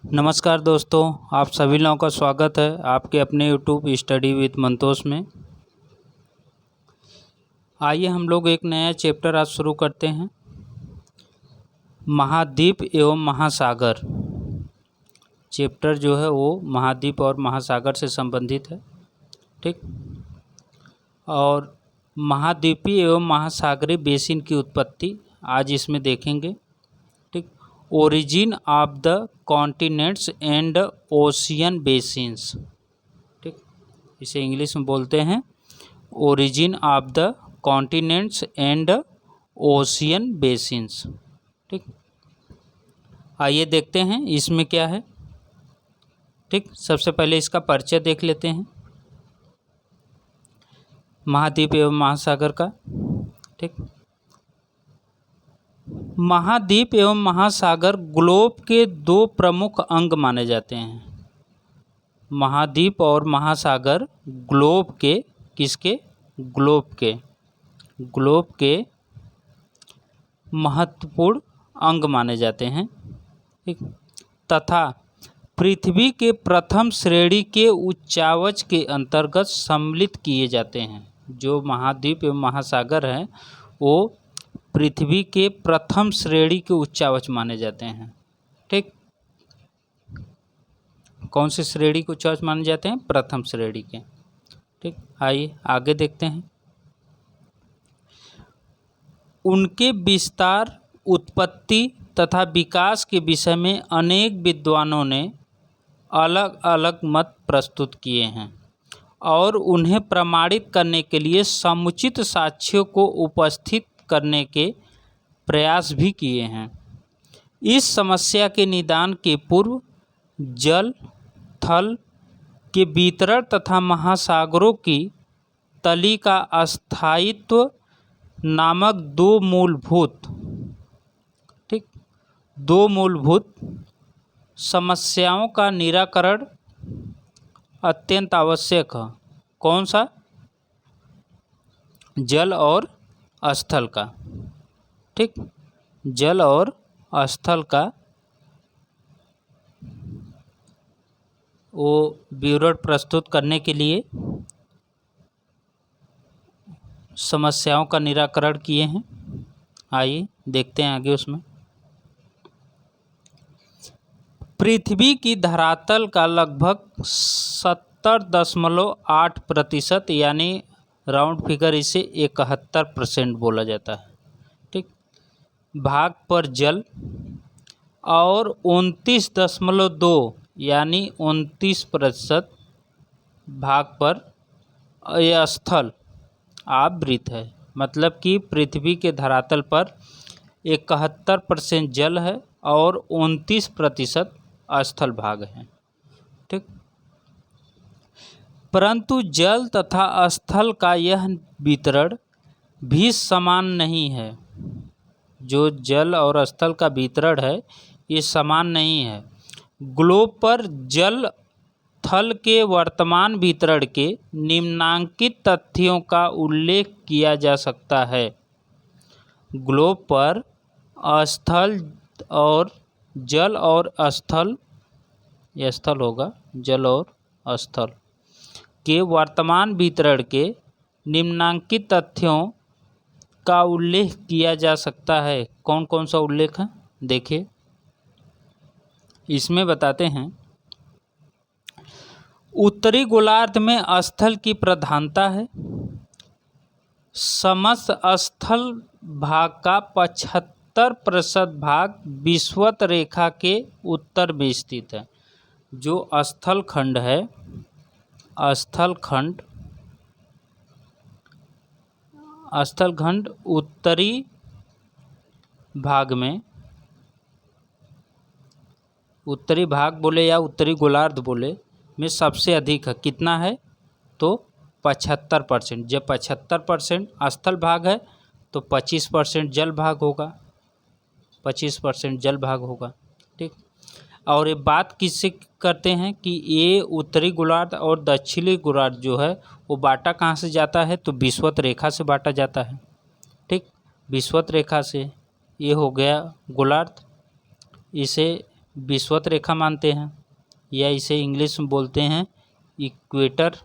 नमस्कार दोस्तों, आप सभी लोगों का स्वागत है आपके अपने यूट्यूब स्टडी विद मंतोष में। आइए हम लोग एक नया चैप्टर आज शुरू करते हैं। महाद्वीप एवं महासागर चैप्टर जो है वो महाद्वीप और महासागर से संबंधित है, ठीक। और महाद्वीपीय एवं महासागरीय बेसिन की उत्पत्ति आज इसमें देखेंगे, ठीक। Origin of the continents and ocean basins, ठीक। इसे इंग्लिश में बोलते हैं origin of the continents and ocean basins, ठीक। आइए देखते हैं इसमें क्या है, ठीक। सबसे पहले इसका परिचय देख लेते हैं महाद्वीप एवं महासागर का, ठीक। महाद्वीप एवं महासागर ग्लोब के दो प्रमुख अंग माने जाते हैं। महाद्वीप और महासागर ग्लोब के किसके ग्लोब के महत्वपूर्ण अंग माने जाते हैं, ठीक। तथा पृथ्वी के प्रथम श्रेणी के उच्चावच के अंतर्गत सम्मिलित किए जाते हैं। जो महाद्वीप एवं महासागर हैं वो पृथ्वी के प्रथम श्रेणी के उच्चावच माने जाते हैं, ठीक। कौन सी श्रेणी के उच्चावच माने जाते हैं? प्रथम श्रेणी के, ठीक। आइए आगे देखते हैं। उनके विस्तार, उत्पत्ति तथा विकास के विषय में अनेक विद्वानों ने अलग अलग मत प्रस्तुत किए हैं और उन्हें प्रमाणित करने के लिए समुचित साक्ष्यों को उपस्थित करने के प्रयास भी किए हैं। इस समस्या के निदान के पूर्व जल थल के वितरण तथा महासागरों की तली का अस्थायित्व नामक दो मूलभूत समस्याओं का निराकरण अत्यंत आवश्यक है। कौन सा? जल और स्थल का, ठीक। जल और स्थल का वो विवरण प्रस्तुत करने के लिए समस्याओं का निराकरण किए हैं। आइए देखते हैं आगे उसमें। पृथ्वी की धरातल का लगभग 70.8% यानी राउंड फिगर इसे 71% बोला जाता है, ठीक। भाग पर जल और 29.2 यानी 29% भाग पर यह स्थल आवृत है। मतलब कि पृथ्वी के धरातल पर 71% जल है और 29% स्थल भाग है, ठीक। परंतु जल तथा स्थल का यह वितरण भी समान नहीं है। जो जल और स्थल का वितरण है ये समान नहीं है। ग्लोब पर जल थल के वर्तमान वितरण के निम्नांकित तथ्यों का उल्लेख किया जा सकता है। ग्लोब पर स्थल और जल और स्थल, यह स्थल होगा, जल और स्थल के वर्तमान वितरण के निम्नांकित तथ्यों का उल्लेख किया जा सकता है। कौन कौन सा उल्लेख है देखिए, इसमें बताते हैं। उत्तरी गोलार्ध में स्थल की प्रधानता है। समस्त स्थल भाग का 75% भाग विषुवत रेखा के उत्तर में स्थित है। जो स्थल खंड है, स्थल खंड उत्तरी भाग में, उत्तरी भाग बोले या उत्तरी गोलार्ध बोले में सबसे अधिक है। कितना है? तो 75%। जब 75% स्थल भाग है तो 25% जल भाग होगा, 25% जल भाग होगा, ठीक। और ये बात किससे करते हैं कि ये उत्तरी गोलार्ध और दक्षिणी गोलार्ध जो है वो बाटा कहाँ से जाता है? तो विषुवत रेखा से बाटा जाता है, ठीक। विषुवत रेखा से ये हो गया गोलार्ध, इसे विषुवत रेखा मानते हैं, या इसे इंग्लिश में बोलते हैं इक्वेटर।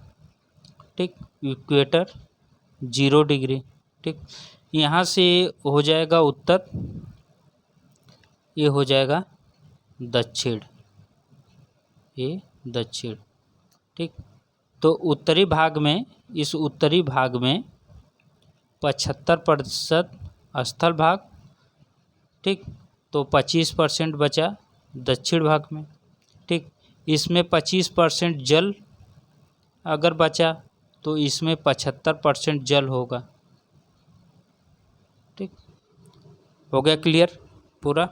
ठीक, इक्वेटर 0 डिग्री। ठीक, यहाँ से हो जाएगा उत्तर, ये हो जाएगा दक्षिण, ये दक्षिण। ठीक, तो उत्तरी भाग में, इस उत्तरी भाग में 75% स्थल भाग। ठीक, तो 25% बचा दक्षिण भाग में। ठीक, इसमें 25% जल अगर बचा तो इसमें 75% जल होगा। ठीक, हो गया क्लियर पूरा।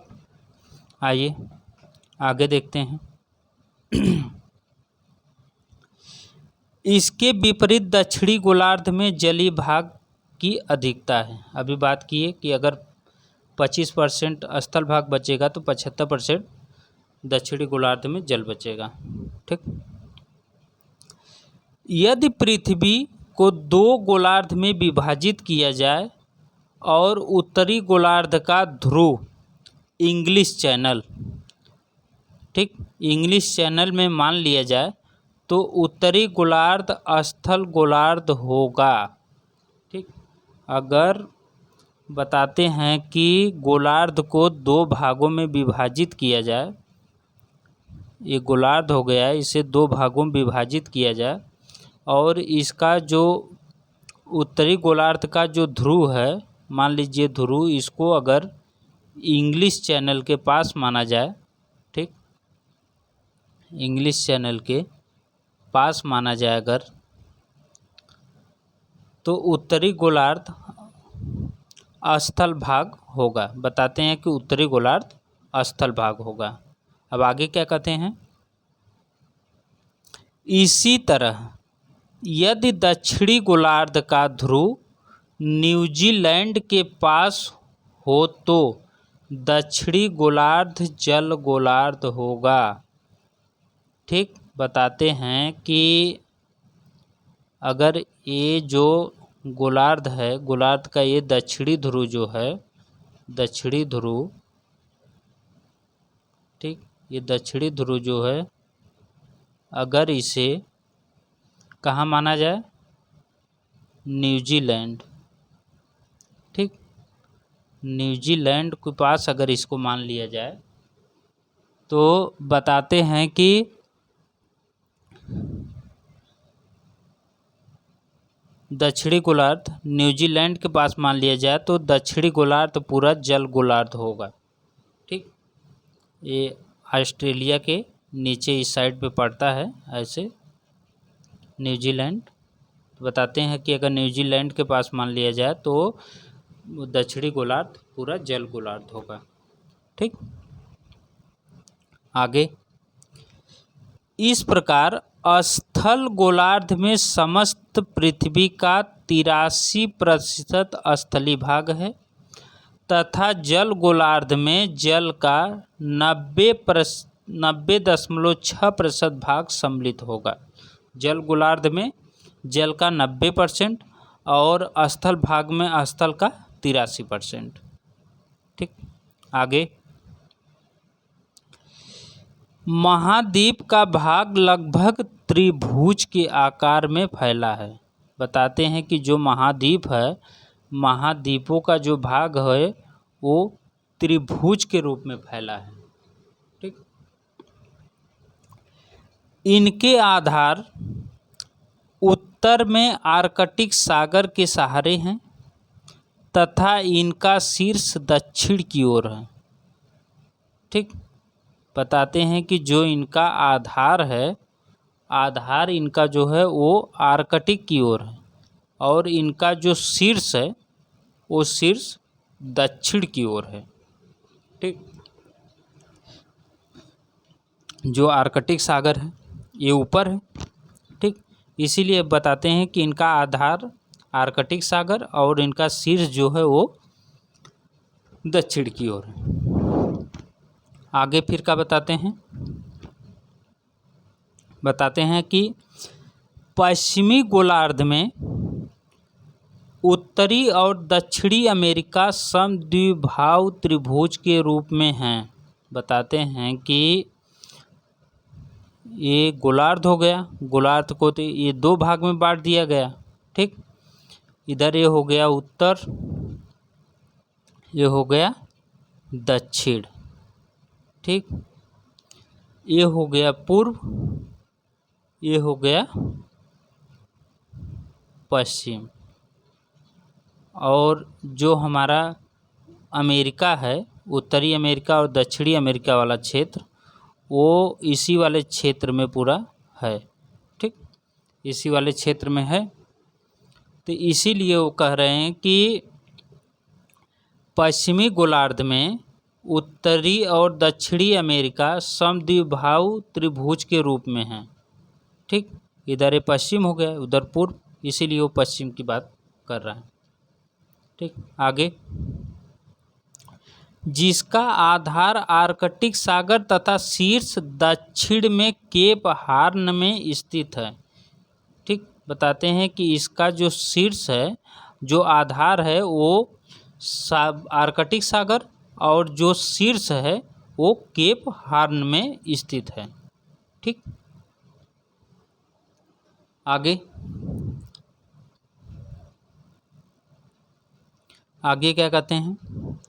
आइए आगे देखते हैं। इसके विपरीत दक्षिणी गोलार्ध में जलीय भाग की अधिकता है। अभी बात की है कि अगर 25% स्थल भाग बचेगा तो 75% दक्षिणी गोलार्ध में जल बचेगा। ठीक, यदि पृथ्वी को 2 गोलार्ध में विभाजित किया जाए और उत्तरी गोलार्ध का ध्रुव इंग्लिश चैनल, ठीक, इंग्लिश चैनल में मान लिया जाए तो उत्तरी गोलार्ध स्थल गोलार्ध होगा। ठीक, अगर बताते हैं कि गोलार्ध को 2 भागों में विभाजित किया जाए, ये गोलार्ध हो गया है, इसे 2 भागों में विभाजित किया जाए और इसका जो उत्तरी गोलार्ध का जो ध्रुव है, मान लीजिए ध्रुव, इसको अगर इंग्लिश चैनल के पास माना जाए, ठीक, इंग्लिश चैनल के पास माना जाए अगर, तो उत्तरी गोलार्ध स्थल भाग होगा। बताते हैं कि उत्तरी गोलार्ध स्थल भाग होगा। अब आगे क्या कहते हैं, इसी तरह यदि दक्षिणी गोलार्ध का ध्रुव न्यूजीलैंड के पास हो तो दक्षिणी गोलार्ध जल गोलार्ध होगा। ठीक, बताते हैं कि अगर ये जो गोलार्ध है, गोलार्ध का ये दक्षिणी ध्रुव जो है, दक्षिणी ध्रुव, ठीक, ये दक्षिणी ध्रुव जो है, अगर इसे कहाँ माना जाए, न्यूजीलैंड, ठीक, न्यूजीलैंड के पास अगर इसको मान लिया जाए तो बताते हैं कि दक्षिणी गोलार्ध न्यूजीलैंड के पास मान लिया जाए तो दक्षिणी गोलार्ध पूरा जल गोलार्ध होगा। ठीक, ये ऑस्ट्रेलिया के नीचे इस साइड पे पड़ता है ऐसे न्यूजीलैंड। बताते हैं कि अगर न्यूजीलैंड के पास मान लिया जाए तो दक्षिणी गोलार्ध पूरा जल गोलार्ध होगा। ठीक, आगे इस प्रकार स्थल गोलार्ध में समस्त पृथ्वी का 83% स्थलीय भाग है तथा जल गोलार्ध में जल का 90.6% भाग सम्मिलित होगा। जल गोलार्ध में जल का 90% और स्थल भाग में स्थल का 83%। ठीक, आगे महाद्वीप का भाग लगभग त्रिभुज के आकार में फैला है। बताते हैं कि जो महाद्वीप है, महाद्वीपों का जो भाग है वो त्रिभुज के रूप में फैला है। ठीक, इनके आधार उत्तर में आर्कटिक सागर के सहारे हैं तथा इनका शीर्ष दक्षिण की ओर है। ठीक, बताते हैं कि जो इनका आधार है, आधार इनका जो है वो आर्कटिक की ओर है और इनका जो शीर्ष है वो शीर्ष दक्षिण की ओर है। ठीक, जो आर्कटिक सागर है ये ऊपर है। ठीक, इसीलिए बताते हैं कि इनका आधार आर्कटिक सागर और इनका शीर्ष जो है वो दक्षिण की ओर है। आगे फिर क्या बताते हैं, बताते हैं कि पश्चिमी गोलार्ध में उत्तरी और दक्षिणी अमेरिका समद्विबाहु त्रिभुज के रूप में हैं। बताते हैं कि ये गोलार्ध हो गया, गोलार्ध को तो ये दो भाग में बांट दिया गया। ठीक, इधर ये हो गया उत्तर, ये हो गया दक्षिण। ठीक, ये हो गया पूर्व, ये हो गया पश्चिम। और जो हमारा अमेरिका है, उत्तरी अमेरिका और दक्षिणी अमेरिका वाला क्षेत्र, वो इसी वाले क्षेत्र में पूरा है। ठीक, इसी वाले क्षेत्र में है। तो इसीलिए वो कह रहे हैं कि पश्चिमी गोलार्ध में उत्तरी और दक्षिणी अमेरिका समद्विबाहु त्रिभुज के रूप में है। ठीक, इधर ये पश्चिम हो गया, उधर पूर्व, इसीलिए वो पश्चिम की बात कर रहा है। ठीक, आगे, जिसका आधार आर्कटिक सागर तथा शीर्ष दक्षिण में केप हार्न में स्थित है। ठीक, बताते हैं कि इसका जो शीर्ष है, जो आधार है, वो आर्कटिक सागर और जो शीर्ष है वो केप हार्न में स्थित है। ठीक, आगे क्या कहते हैं,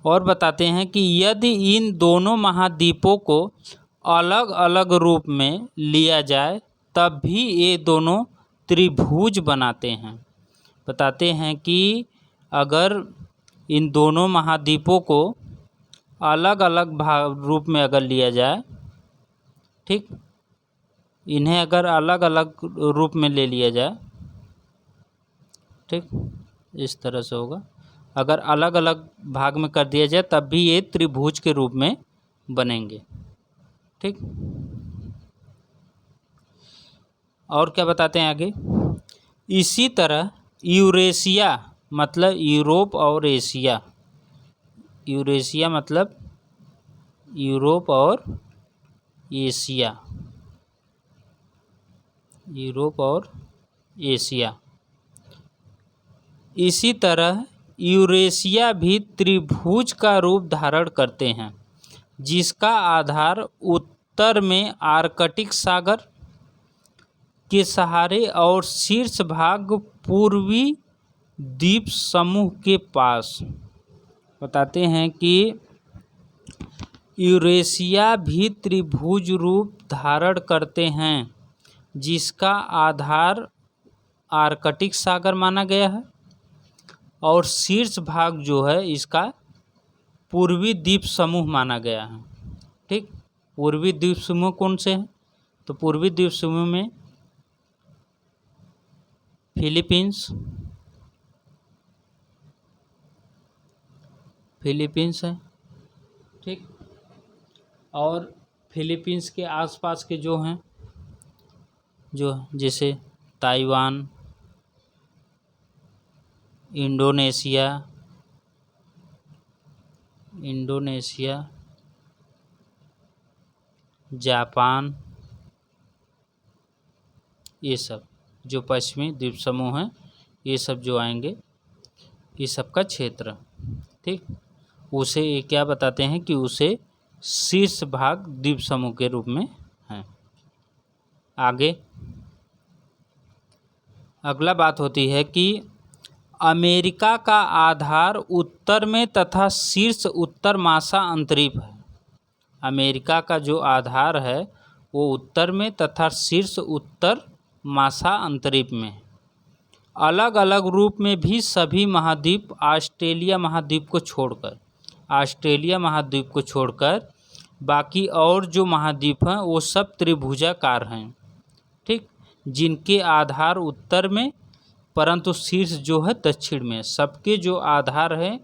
और बताते हैं कि यदि इन दोनों महाद्वीपों को अलग अलग रूप में लिया जाए तब भी ये दोनों त्रिभुज बनाते हैं। बताते हैं कि अगर इन दोनों महाद्वीपों को अलग अलग रूप में अगर लिया जाए, ठीक, इन्हें अगर अलग अलग रूप में ले लिया जाए, ठीक, इस तरह से होगा, अगर अलग अलग भाग में कर दिया जाए तब भी ये त्रिभुज के रूप में बनेंगे। ठीक, और क्या बताते हैं आगे, इसी तरह यूरेशिया मतलब यूरोप और एशिया, यूरेशिया मतलब यूरोप और एशिया, यूरोप और एशिया, इसी तरह यूरेशिया भी त्रिभुज का रूप धारण करते हैं, जिसका आधार उत्तर में आर्कटिक सागर के सहारे और शीर्ष भाग पूर्वी द्वीप समूह के पास। बताते हैं कि यूरेशिया भी त्रिभुज रूप धारण करते हैं, जिसका आधार आर्कटिक सागर माना गया है और शीर्ष भाग जो है इसका पूर्वी द्वीप समूह माना गया है। ठीक, पूर्वी द्वीप समूह कौन से हैं, तो पूर्वी द्वीप समूह में फिलीपींस है। ठीक, और फिलीपींस के आसपास के जो हैं, जो जैसे ताइवान, इंडोनेशिया, जापान, ये सब जो पश्चिमी द्वीप समूह हैं, ये सब जो आएंगे, ये सब का क्षेत्र, ठीक, उसे ये क्या बताते हैं कि उसे शीर्ष भाग द्वीप समूह के रूप में है। आगे अगला बात होती है कि अमेरिका का आधार उत्तर में तथा शीर्ष उत्तर मासा अंतरिप है। अमेरिका का जो आधार है वो उत्तर में तथा शीर्ष उत्तर मासा अंतरिप में। अलग अलग रूप में भी सभी महाद्वीप ऑस्ट्रेलिया महाद्वीप को छोड़कर बाकी और जो महाद्वीप हैं वो सब त्रिभुजाकार हैं। ठीक, जिनके आधार उत्तर में परंतु शीर्ष जो है दक्षिण में। सबके जो आधार है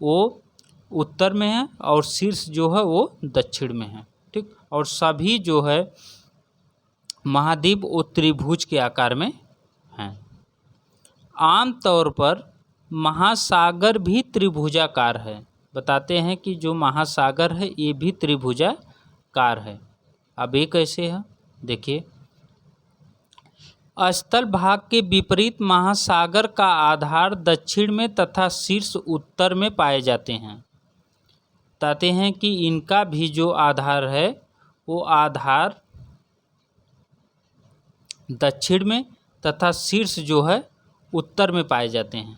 वो उत्तर में है और शीर्ष जो है वो दक्षिण में है। ठीक, और सभी जो है महाद्वीप वो त्रिभुज के आकार में हैं। आमतौर पर महासागर भी त्रिभुजाकार है। बताते हैं कि जो महासागर है ये भी त्रिभुजाकार है। अब ये कैसे है, देखिए, स्थल भाग के विपरीत महासागर का आधार दक्षिण में तथा शीर्ष उत्तर में पाए जाते हैं। बताते हैं कि इनका भी जो आधार है वो आधार दक्षिण में तथा शीर्ष जो है उत्तर में पाए जाते हैं।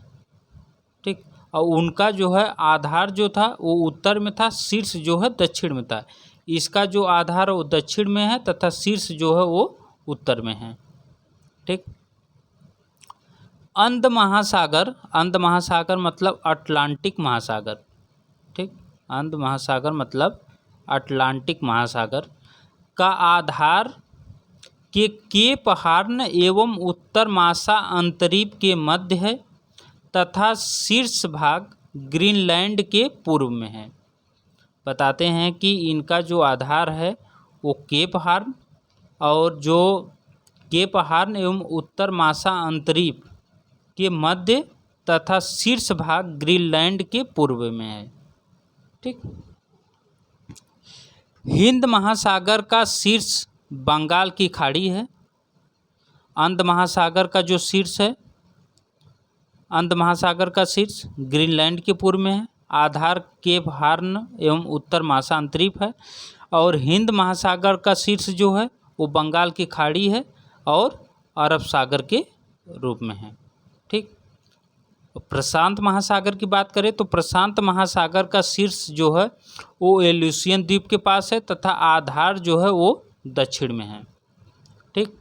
ठीक, और उनका जो है आधार जो था वो उत्तर में था, शीर्ष जो है दक्षिण में था। इसका जो आधार वो दक्षिण में है तथा शीर्ष जो है वो उत्तर में है। ठीक, अंध महासागर मतलब अटलांटिक महासागर। ठीक, अंध महासागर मतलब अटलांटिक महासागर का आधार के केप हार्न एवं उत्तर मासा अंतरीप के मध्य है तथा शीर्ष भाग ग्रीनलैंड के पूर्व में है। बताते हैं कि इनका जो आधार है वो केप हार्न और जो केप हार्न एवं उत्तर मासा अंतरीप के मध्य तथा शीर्ष भाग ग्रीनलैंड के पूर्व में है। ठीक, हिंद महासागर का शीर्ष बंगाल की खाड़ी है। अंध महासागर का जो शीर्ष है, अंध महासागर का शीर्ष ग्रीनलैंड के पूर्व में है। आधार केप हार्न एवं उत्तर मासा अंतरीप है और हिंद महासागर का शीर्ष जो है वो बंगाल की खाड़ी है और अरब सागर के रूप में है। ठीक, प्रशांत महासागर की बात करें तो प्रशांत महासागर का शीर्ष जो है वो एल्यूसियन द्वीप के पास है तथा आधार जो है वो दक्षिण में है। ठीक,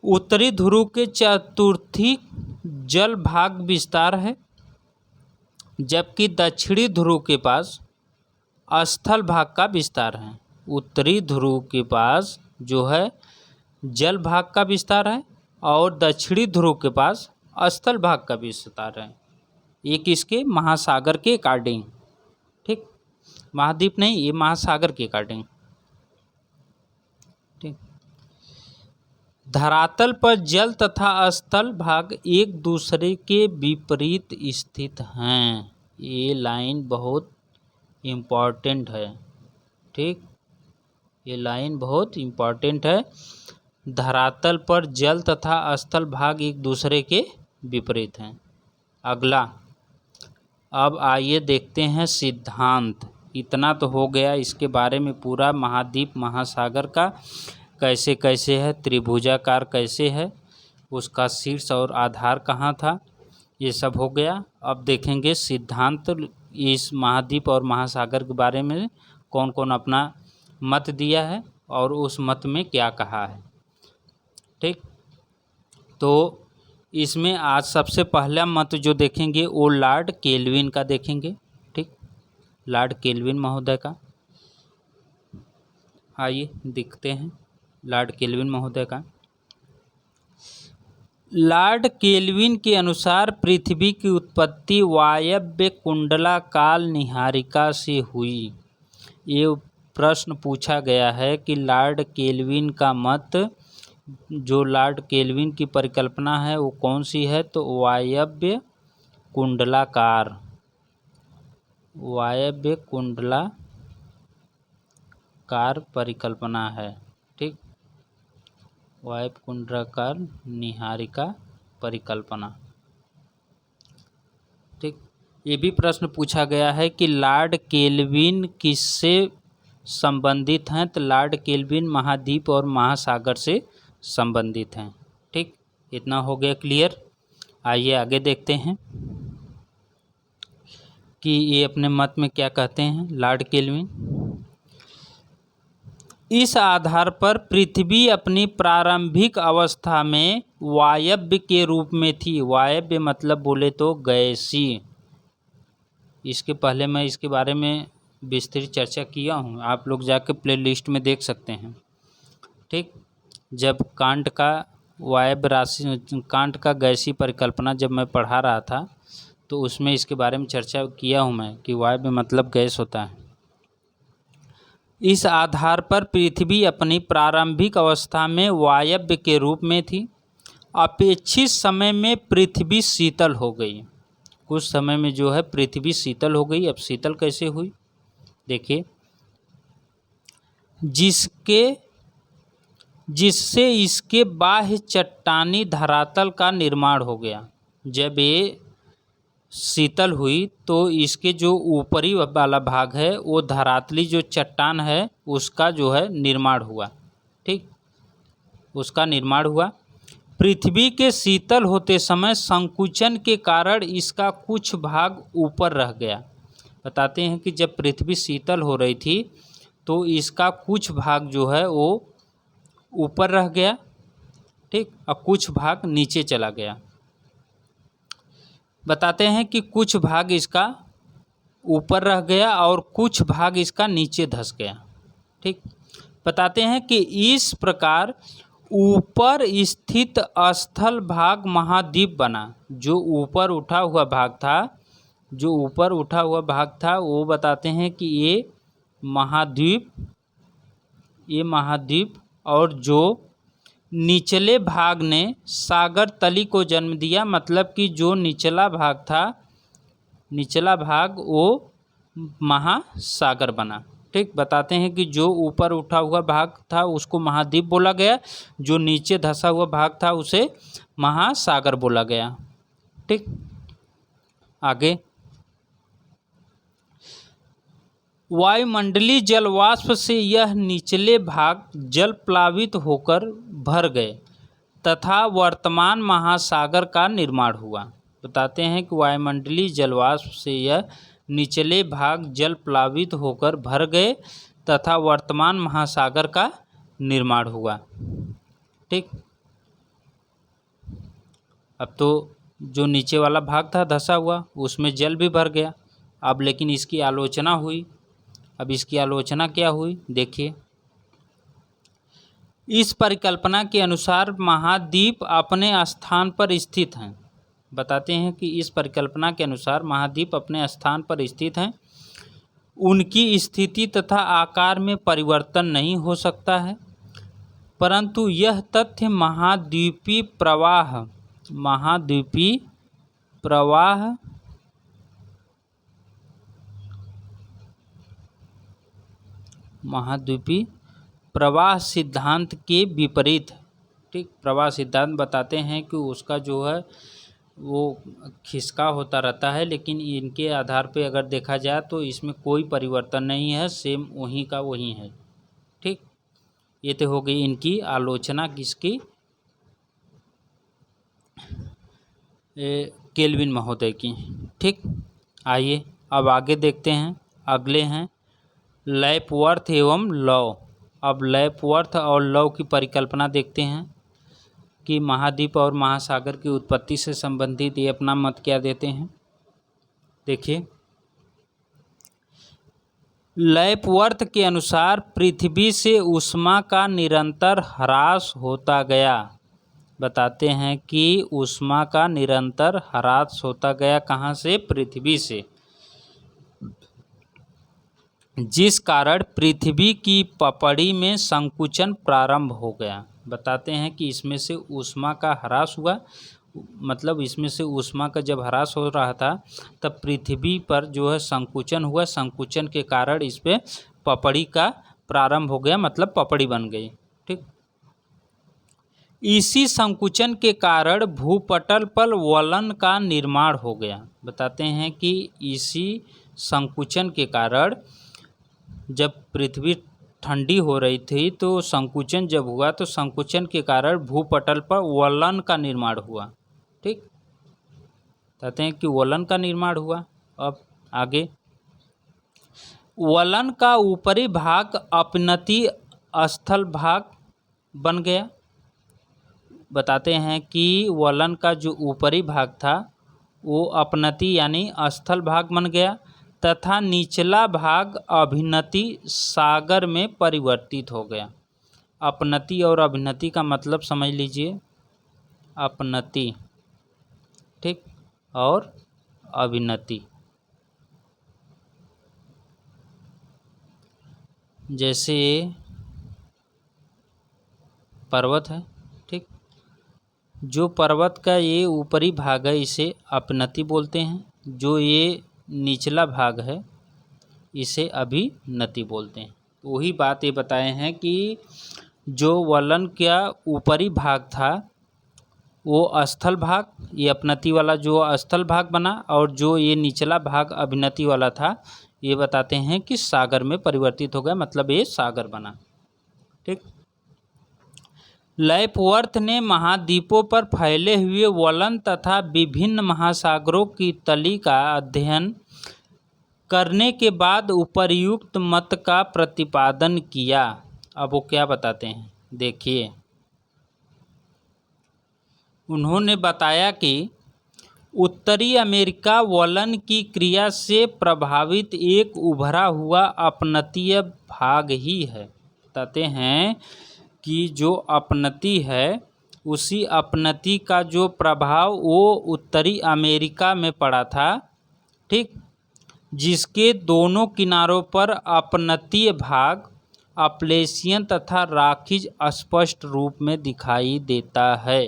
उत्तरी ध्रुव के चतुर्थी जल भाग विस्तार है जबकि दक्षिणी ध्रुव के पास स्थल भाग का विस्तार है। उत्तरी ध्रुव के पास जो है जल भाग का विस्तार है और दक्षिणी ध्रुव के पास स्थल भाग का विस्तार है। एक इसके महासागर के अकॉर्डिंग। ठीक, महाद्वीप नहीं, ये महासागर के अकॉर्डिंग। ठीक, धरातल पर जल तथा स्थल भाग एक दूसरे के विपरीत स्थित हैं। ये लाइन बहुत इम्पॉर्टेंट है। ठीक, ये लाइन बहुत इम्पॉर्टेंट है। धरातल पर जल तथा स्थल भाग एक दूसरे के विपरीत हैं। अगला, अब आइए देखते हैं सिद्धांत। इतना तो हो गया इसके बारे में पूरा, महाद्वीप महासागर का कैसे कैसे है, त्रिभुजाकार कैसे है, उसका शीर्ष और आधार कहाँ था, ये सब हो गया। अब देखेंगे सिद्धांत, इस महाद्वीप और महासागर के बारे में कौन कौन अपना मत दिया है और उस मत में क्या कहा है। ठीक, तो इसमें आज सबसे पहला मत जो देखेंगे वो लॉर्ड केल्विन का देखेंगे। ठीक, लॉर्ड केल्विन महोदय का, आइए दिखते हैं लॉर्ड केल्विन महोदय का। लॉर्ड केल्विन के अनुसार पृथ्वी की उत्पत्ति वायव्य कुंडलाकार निहारिका से हुई। ये प्रश्न पूछा गया है कि लॉर्ड केल्विन का मत, जो लॉर्ड केल्विन की परिकल्पना है वो कौन सी है, तो वायव्य कुंडलाकार, वायव्य कुंडलाकार परिकल्पना है। ठीक, वायव्य कुंडलाकार निहारिका परिकल्पना। ठीक, ये भी प्रश्न पूछा गया है कि लॉर्ड केल्विन किससे संबंधित हैं, तो लॉर्ड केल्विन महाद्वीप और महासागर से संबंधित हैं। ठीक, इतना हो गया क्लियर। आइए आगे देखते हैं कि ये अपने मत में क्या कहते हैं लॉर्ड केल्विन। इस आधार पर पृथ्वी अपनी प्रारंभिक अवस्था में वायव्य के रूप में थी। वायव्य मतलब बोले तो गैसीय। इसके पहले मैं इसके बारे में विस्तृत चर्चा किया हूँ, आप लोग जाके प्लेलिस्ट में देख सकते हैं। ठीक, जब कांट का वायव्य राशि, कांट का गैसीय परिकल्पना जब मैं पढ़ा रहा था तो उसमें इसके बारे में चर्चा किया हूँ मैं कि वायव्य मतलब गैस होता है। इस आधार पर पृथ्वी अपनी प्रारंभिक अवस्था में वायव्य के रूप में थी। अपेक्षित समय में पृथ्वी शीतल हो गई। कुछ समय में जो है पृथ्वी शीतल हो गई। अब शीतल कैसे हुई देखिए, जिससे इसके बाह्य चट्टानी धरातल का निर्माण हो गया। जब ये शीतल हुई तो इसके जो ऊपरी वाला भाग है वो धरातली जो चट्टान है उसका जो है निर्माण हुआ। ठीक, उसका निर्माण हुआ। पृथ्वी के शीतल होते समय संकुचन के कारण इसका कुछ भाग ऊपर रह गया। बताते हैं कि जब पृथ्वी शीतल हो रही थी तो इसका कुछ भाग जो है वो ऊपर रह गया। ठीक, और कुछ भाग नीचे चला गया। बताते हैं कि कुछ भाग इसका ऊपर रह गया और कुछ भाग इसका नीचे धंस गया। ठीक, बताते हैं कि इस प्रकार ऊपर स्थित स्थल भाग महाद्वीप बना। जो ऊपर उठा हुआ भाग था वो बताते हैं कि ये महाद्वीप और जो निचले भाग ने सागर तली को जन्म दिया। मतलब कि जो निचला भाग वो महासागर बना। ठीक, बताते हैं कि जो ऊपर उठा हुआ भाग था उसको महाद्वीप बोला गया, जो नीचे धंसा हुआ भाग था उसे महासागर बोला गया। ठीक, आगे वायुमंडलीय जलवाष्प से यह निचले भाग जल प्लावित होकर भर गए तथा वर्तमान महासागर का निर्माण हुआ। बताते हैं कि वायुमंडलीय जलवाष्प से यह निचले भाग जल प्लावित होकर भर गए तथा वर्तमान महासागर का निर्माण हुआ। ठीक, अब तो जो नीचे वाला भाग था धंसा हुआ उसमें जल भी भर गया। अब लेकिन इसकी आलोचना हुई। अब इसकी आलोचना क्या हुई, देखिए। इस परिकल्पना के अनुसार महाद्वीप अपने स्थान पर स्थित हैं। बताते हैं कि इस परिकल्पना के अनुसार महाद्वीप अपने स्थान पर स्थित हैं। उनकी स्थिति तथा आकार में परिवर्तन नहीं हो सकता है, परंतु यह तथ्य महाद्वीपीय प्रवाह सिद्धांत के विपरीत। ठीक, प्रवाह सिद्धांत बताते हैं कि उसका जो है वो खिसका होता रहता है, लेकिन इनके आधार पे अगर देखा जाए तो इसमें कोई परिवर्तन नहीं है, सेम वहीं का वहीं है। ठीक, ये तो हो गई इनकी आलोचना किसकी, केल्विन महोदय की। ठीक, आइए अब आगे देखते हैं। अगले हैं लैपवर्थ एवं लौ। अब लैपवर्थ और लौ की परिकल्पना देखते हैं कि महाद्वीप और महासागर की उत्पत्ति से संबंधित ये अपना मत क्या देते हैं। देखिए, लैपवर्थ के अनुसार पृथ्वी से ऊष्मा का निरंतर ह्रास होता गया। बताते हैं कि ऊष्मा का निरंतर ह्रास होता गया कहाँ से, पृथ्वी से, जिस कारण पृथ्वी की पपड़ी में संकुचन प्रारंभ हो गया। बताते हैं कि इसमें से ऊष्मा का ह्रास हुआ, मतलब इसमें से ऊष्मा का जब ह्रास हो रहा था तब पृथ्वी पर जो है संकुचन हुआ। संकुचन के कारण इस पे पपड़ी का प्रारंभ हो गया, मतलब पपड़ी बन गई। ठीक, इसी संकुचन के कारण भूपटल पर वलन का निर्माण हो गया। बताते हैं कि इसी संकुचन के कारण जब पृथ्वी ठंडी हो रही थी तो संकुचन जब हुआ तो संकुचन के कारण भूपटल पर वलन का निर्माण हुआ। ठीक, कहते हैं कि वलन का निर्माण हुआ। अब आगे, वलन का ऊपरी भाग अपनति स्थल भाग बन गया। बताते हैं कि वलन का जो ऊपरी भाग था वो अपनति यानी स्थल भाग बन गया तथा निचला भाग अभिनति सागर में परिवर्तित हो गया। अपनति और अभिनति का मतलब समझ लीजिए। अपनति, ठीक, और अभिनति, जैसे पर्वत है। ठीक, जो पर्वत का ये ऊपरी भाग है इसे अपनति बोलते हैं, जो ये निचला भाग है इसे अभिनति बोलते हैं। वही बात ये बताए हैं कि जो वलन का ऊपरी भाग था वो स्थल भाग, ये अपनति वाला जो स्थल भाग बना, और जो ये निचला भाग अभिनति वाला था ये बताते हैं कि सागर में परिवर्तित हो गया, मतलब ये सागर बना। ठीक। लैपवर्थ ने महाद्वीपों पर फैले हुए वलन तथा विभिन्न महासागरों की तली का अध्ययन करने के बाद उपर्युक्त मत का प्रतिपादन किया। अब वो क्या बताते हैं, देखिए। उन्होंने बताया कि उत्तरी अमेरिका वलन की क्रिया से प्रभावित एक उभरा हुआ अपनतीय भाग ही है। बताते हैं कि जो अपनति है उसी अपनति का जो प्रभाव वो उत्तरी अमेरिका में पड़ा था। ठीक। जिसके दोनों किनारों पर अपनतीय भाग अपलेशियन तथा राखीज स्पष्ट रूप में दिखाई देता है।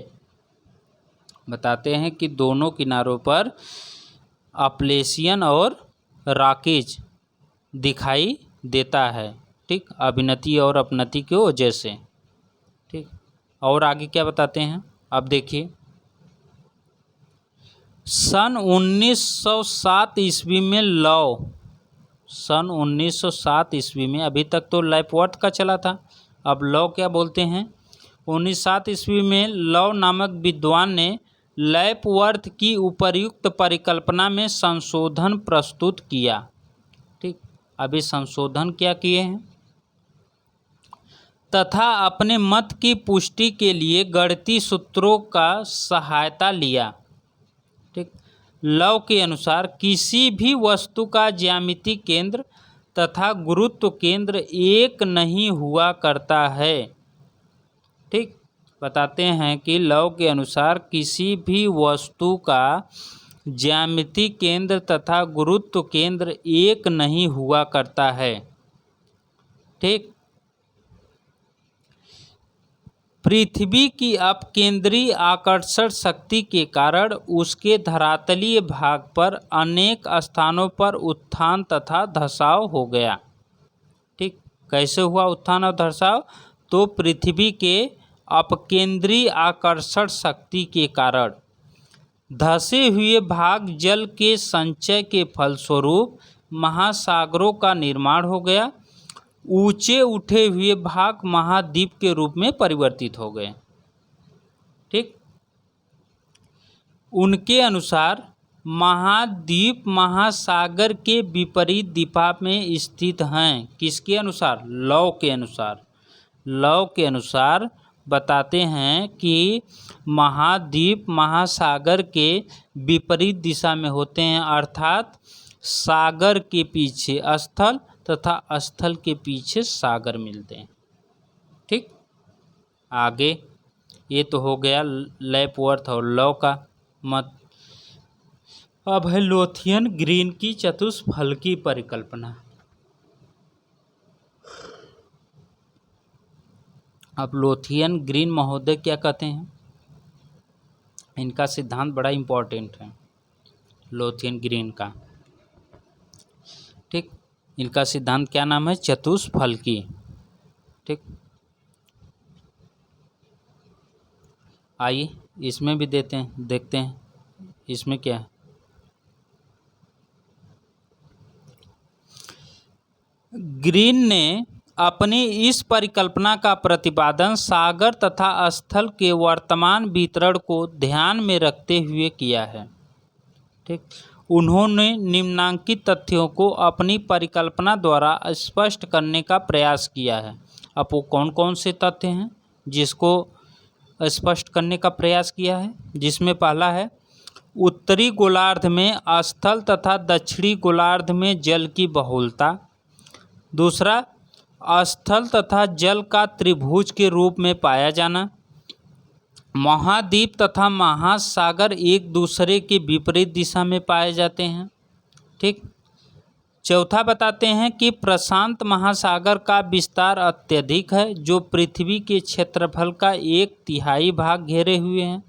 बताते हैं कि दोनों किनारों पर अपलेशियन और राखीज दिखाई देता है। ठीक। अभिनति और अपनति की वजह से। ठीक। और आगे क्या बताते हैं, अब देखिए। सन 1907 ईस्वी में सन 1907 ईस्वी में, अभी तक तो लैपवर्थ का चला था, अब लॉ क्या बोलते हैं। 1907 ईस्वी में लॉ नामक विद्वान ने लैपवर्थ की उपर्युक्त परिकल्पना में संशोधन प्रस्तुत किया। ठीक। अभी संशोधन क्या किए हैं, तथा अपने मत की पुष्टि के लिए गणितीय सूत्रों का सहायता लिया। ठीक। लॉ के अनुसार किसी भी वस्तु का ज्यामितीय केंद्र तथा गुरुत्व केंद्र एक नहीं हुआ करता है। ठीक। बताते हैं कि लॉ के अनुसार किसी भी वस्तु का ज्यामितीय केंद्र तथा गुरुत्व केंद्र एक नहीं हुआ करता है। ठीक। पृथ्वी की अपकेंद्रीय आकर्षण शक्ति के कारण उसके धरातलीय भाग पर अनेक स्थानों पर उत्थान तथा धसाव हो गया। ठीक। कैसे हुआ उत्थान और धसाव, तो पृथ्वी के अपकेंद्रीय आकर्षण शक्ति के कारण धसे हुए भाग जल के संचय के फलस्वरूप महासागरों का निर्माण हो गया। ऊंचे उठे हुए भाग महाद्वीप के रूप में परिवर्तित हो गए। ठीक। उनके अनुसार महाद्वीप महासागर के विपरीत दिशा में स्थित हैं। किसके अनुसार, लॉ के अनुसार। लॉ के अनुसार बताते हैं कि महाद्वीप महासागर के विपरीत दिशा में होते हैं, अर्थात सागर के पीछे स्थल तथा स्थल के पीछे सागर मिलते हैं। ठीक। आगे ये तो हो गया लैपवर्थ और लॉ का मत। अब है लोथियन ग्रीन की चतुष्फलकी परिकल्पना। अब लोथियन ग्रीन महोदय क्या कहते हैं, इनका सिद्धांत बड़ा इम्पोर्टेंट है लोथियन ग्रीन का। ठीक। इनका सिद्धांत क्या नाम है, चतुष्फलकी। ठीक। आइए इसमें भी देखते हैं इसमें क्या है। ग्रीन ने अपनी इस परिकल्पना का प्रतिपादन सागर तथा स्थल के वर्तमान वितरण को ध्यान में रखते हुए किया है। ठीक। उन्होंने निम्नांकित तथ्यों को अपनी परिकल्पना द्वारा स्पष्ट करने का प्रयास किया है। अब वो कौन कौन से तथ्य हैं जिसको स्पष्ट करने का प्रयास किया है, जिसमें पहला है उत्तरी गोलार्ध में स्थल तथा दक्षिणी गोलार्ध में जल की बहुलता। दूसरा, स्थल तथा जल का त्रिभुज के रूप में पाया जाना। महाद्वीप तथा महासागर एक दूसरे के विपरीत दिशा में पाए जाते हैं। ठीक। चौथा बताते हैं कि प्रशांत महासागर का विस्तार अत्यधिक है, जो पृथ्वी के क्षेत्रफल का 1/3 भाग घेरे हुए हैं।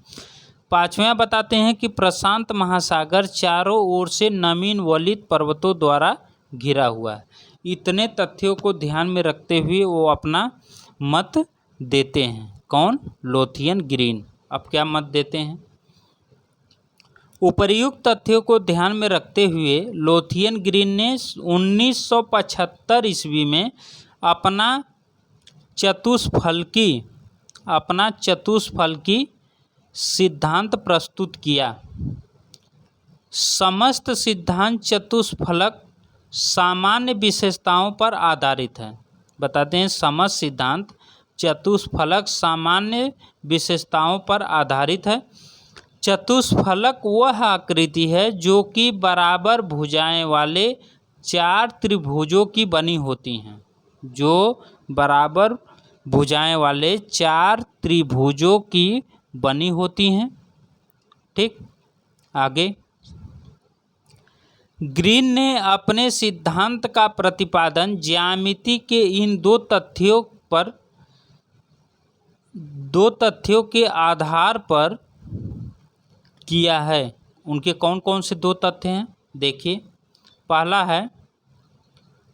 पांचवें बताते हैं कि प्रशांत महासागर चारों ओर से नमीन वलित पर्वतों द्वारा घिरा हुआ है। इतने तथ्यों को ध्यान में रखते हुए वो अपना मत देते हैं। कौन, लोथियन ग्रीन। अब क्या मत देते हैं? उपर्युक्त तथ्यों को ध्यान में रखते हुए लोथियन ग्रीन ने 1975 ईस्वी में अपना चतुष्फलकी सिद्धांत प्रस्तुत किया। समस्त सिद्धांत चतुष्फलक सामान्य विशेषताओं पर आधारित है। बताते हैं, समस्त सिद्धांत चतुष्फलक सामान्य विशेषताओं पर आधारित है। चतुष्फलक वह आकृति है जो कि बराबर भुजाएं वाले 4 त्रिभुजों की बनी होती हैं। जो बराबर भुजाएं वाले 4 त्रिभुजों की बनी होती हैं। ठीक, आगे। ग्रीन ने अपने सिद्धांत का प्रतिपादन ज्यामिति के इन दो तथ्यों के आधार पर किया है। उनके कौन कौन से 2 तथ्य हैं? देखिए, पहला है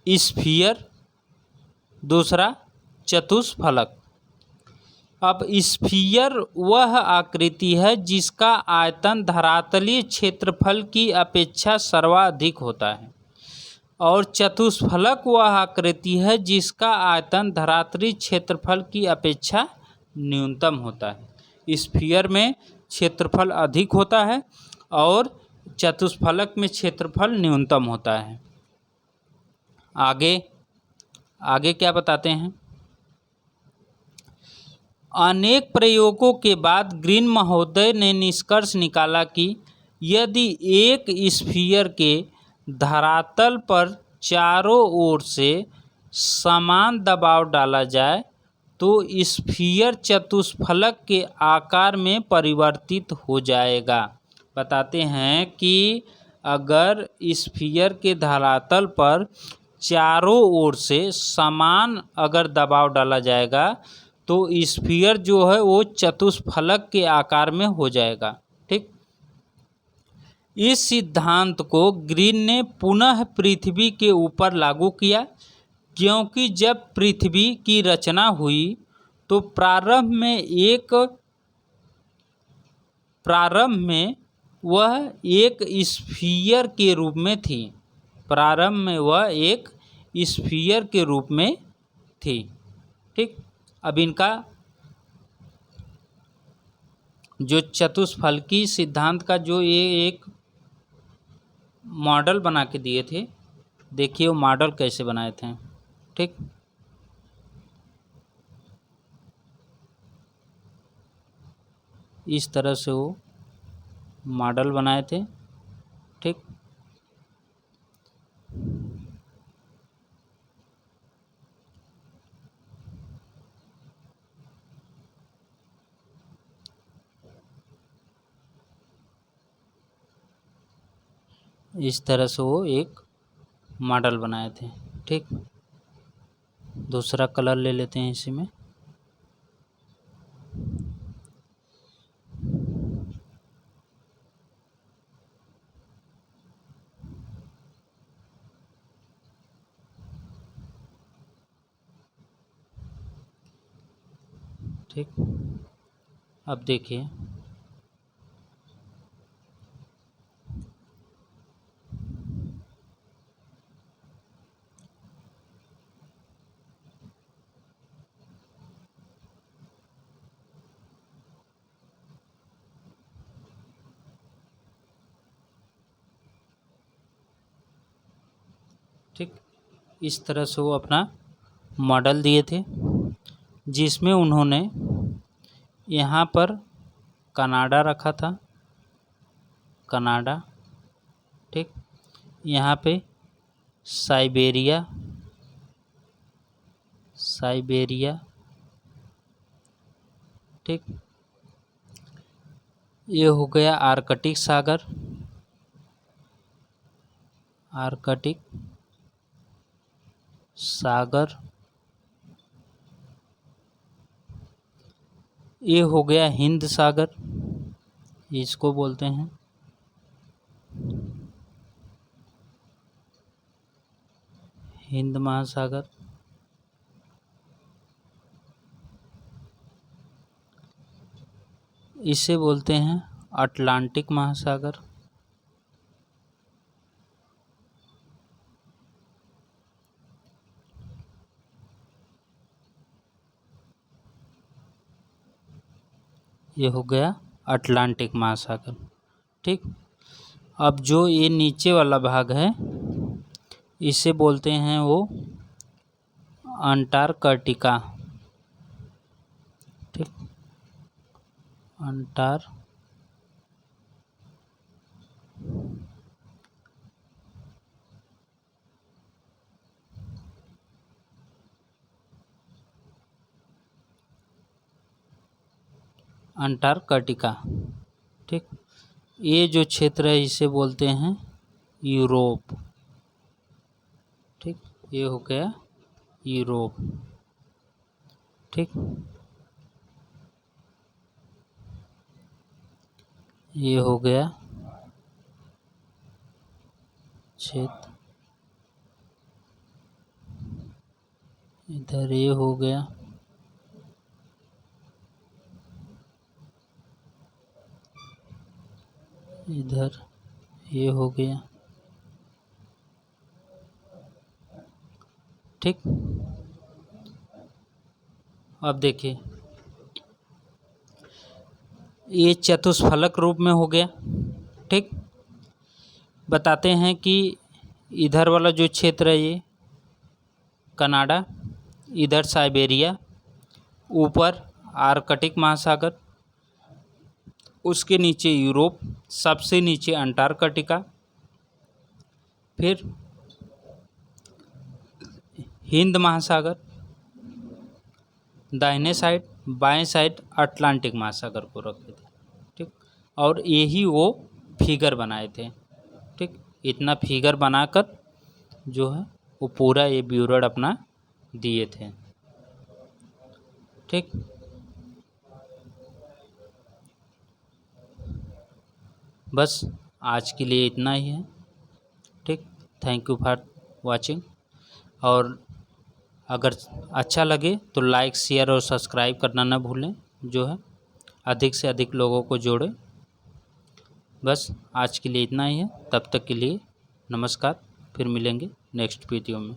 स्फीयर, दूसरा चतुष्फलक। अब स्फीयर वह आकृति है जिसका आयतन धरातलीय क्षेत्रफल की अपेक्षा सर्वाधिक होता है, और चतुष्फलक वह आकृति है जिसका आयतन धरातलीय क्षेत्रफल की अपेक्षा न्यूनतम होता है। स्फीयर में क्षेत्रफल अधिक होता है और चतुष्फलक में क्षेत्रफल न्यूनतम होता है। आगे क्या बताते हैं? अनेक प्रयोगों के बाद ग्रीन महोदय ने निष्कर्ष निकाला कि यदि एक स्फीयर के धरातल पर चारों ओर से समान दबाव डाला जाए तो स्फीयर चतुष्फलक के आकार में परिवर्तित हो जाएगा। बताते हैं कि अगर स्फीयर के धरातल पर चारों ओर से समान अगर दबाव डाला जाएगा तो स्फीयर जो है वो चतुष्फलक के आकार में हो जाएगा। ठीक, इस सिद्धांत को ग्रीन ने पुनः पृथ्वी के ऊपर लागू किया, क्योंकि जब पृथ्वी की रचना हुई तो प्रारंभ में वह एक स्फीयर के रूप में थी। प्रारंभ में वह एक स्फीयर के रूप में थी। ठीक, अब इनका जो चतुष्फलकी सिद्धांत का जो ये एक मॉडल बना के दिए थे, देखिए वो मॉडल कैसे बनाए थे। ठीक, इस तरह से वो मॉडल बनाए थे। ठीक, इस तरह से वो एक मॉडल बनाए थे। ठीक, दूसरा कलर ले लेते हैं इसी में। ठीक, अब देखिए, ठीक, इस तरह से वो अपना मॉडल दिए थे, जिसमें उन्होंने यहाँ पर कनाडा रखा था, कनाडा। ठीक, यहाँ पे साइबेरिया, ठीक, ये हो गया आर्कटिक सागर, ये हो गया हिंद सागर, इसको बोलते हैं हिंद महासागर। इसे बोलते हैं अटलांटिक महासागर। ये हो गया अटलांटिक महासागर। ठीक, अब जो ये नीचे वाला भाग है इसे बोलते हैं वो अंटार्कटिका। ठीक, अंटार्कटिका। ठीक, ये जो क्षेत्र है इसे बोलते हैं यूरोप। ठीक, ये हो गया यूरोप। ठीक, ये हो गया क्षेत्र, इधर ये हो गया इधर ये हो गया। ठीक, अब देखिए ये चतुष्फलक रूप में हो गया। ठीक, बताते हैं कि इधर वाला जो क्षेत्र है ये कनाडा, इधर साइबेरिया, ऊपर आर्कटिक महासागर, उसके नीचे यूरोप, सबसे नीचे अंटार्कटिका, फिर हिंद महासागर, दाहिने साइड बाएं साइड अटलांटिक महासागर को रखे थे। ठीक, और यही वो फिगर बनाए थे। ठीक, इतना फिगर बनाकर जो है वो पूरा ये विवरण अपना दिए थे। ठीक, बस आज के लिए इतना ही है। ठीक, थैंक यू फॉर वाचिंग। और अगर अच्छा लगे तो लाइक, शेयर और सब्सक्राइब करना ना भूलें, जो है अधिक से अधिक लोगों को जोड़ें। बस आज के लिए इतना ही है। तब तक के लिए नमस्कार, फिर मिलेंगे नेक्स्ट वीडियो में।